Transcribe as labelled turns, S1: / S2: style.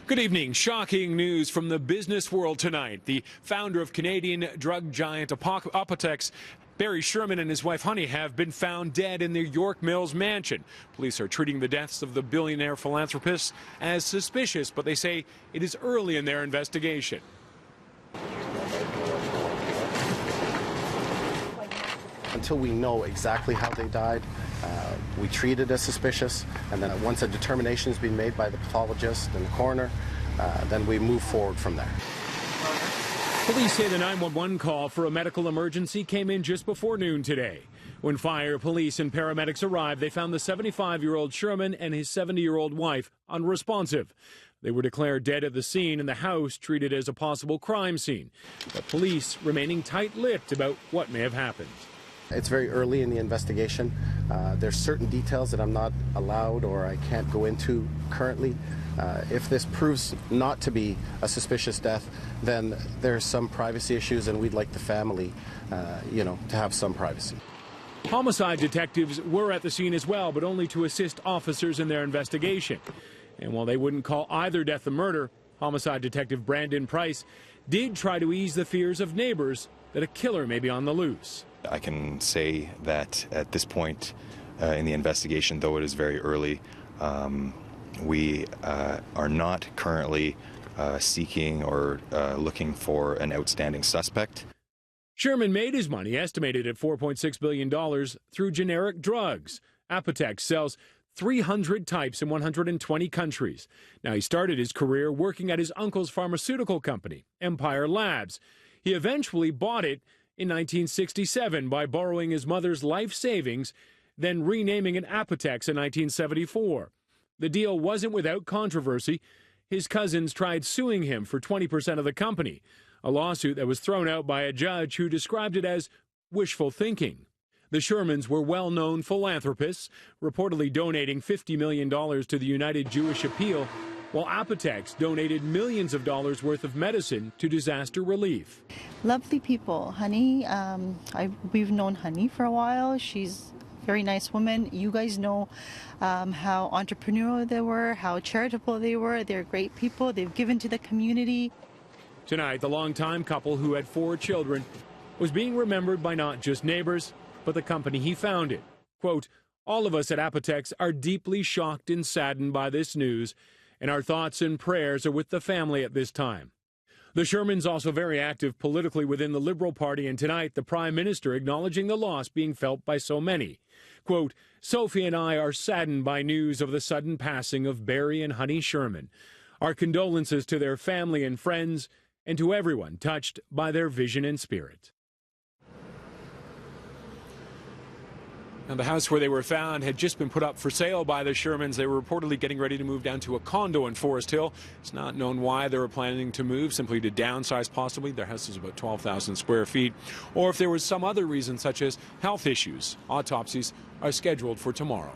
S1: Good evening. Shocking news from the business world tonight. The founder of Canadian drug giant Apotex, Barry Sherman, and his wife Honey have been found dead in their York Mills mansion. Police are treating the deaths of the billionaire philanthropist as suspicious, but they say it is early in their investigation.
S2: Until we know exactly how they died, we treat it as suspicious, and then once a determination has been made by the pathologist and the coroner, then we move forward from there.
S1: Police say the 911 call for a medical emergency came in just before noon today. When fire, police, and paramedics arrived, they found the 75-year-old Sherman and his 70-year-old wife unresponsive. They were declared dead at the scene and the house treated as a possible crime scene. But police remaining tight-lipped about what may have happened.
S2: It's very early in the investigation. There's certain details that I'm not allowed or I can't go into currently. If this proves not to be a suspicious death, then there's some privacy issues, and we'd like the family, to have some privacy.
S1: Homicide detectives were at the scene as well, but only to assist officers in their investigation. And while they wouldn't call either death a murder, homicide detective Brandon Price did try to ease the fears of neighbors that a killer may be on the loose.
S3: I can say that at this point in the investigation, though it is very early, we are not currently seeking or looking for an outstanding suspect.
S1: Sherman made his money, estimated at $4.6 billion, through generic drugs. Apotex sells 300 types in 120 countries. Now, he started his career working at his uncle's pharmaceutical company, Empire Labs. He eventually bought it in 1967 by borrowing his mother's life savings, then renaming it Apotex in 1974. The deal wasn't without controversy. His cousins tried suing him for 20% of the company, a lawsuit that was thrown out by a judge who described it as wishful thinking. The Shermans were well-known philanthropists, reportedly donating $50 million to the United Jewish Appeal, while Apotex donated millions of dollars worth of medicine to disaster relief.
S4: Lovely people. Honey, we've known Honey for a while. She's a very nice woman. You guys know how entrepreneurial they were, how charitable they were. They're great people. They've given to the community.
S1: Tonight, the longtime couple who had 4 children was being remembered by not just neighbors, but the company he founded. Quote, "All of us at Apotex are deeply shocked and saddened by this news, and our thoughts and prayers are with the family at this time." The Shermans also very active politically within the Liberal Party, and tonight the Prime Minister acknowledging the loss being felt by so many. Quote, "Sophie and I are saddened by news of the sudden passing of Barry and Honey Sherman. Our condolences to their family and friends, and to everyone touched by their vision and spirit." Now, the house where they were found had just been put up for sale by the Shermans. They were reportedly getting ready to move down to a condo in Forest Hill. It's not known why they were planning to move, simply to downsize possibly. Their house is about 12,000 square feet. Or if there was some other reason, such as health issues. Autopsies are scheduled for tomorrow.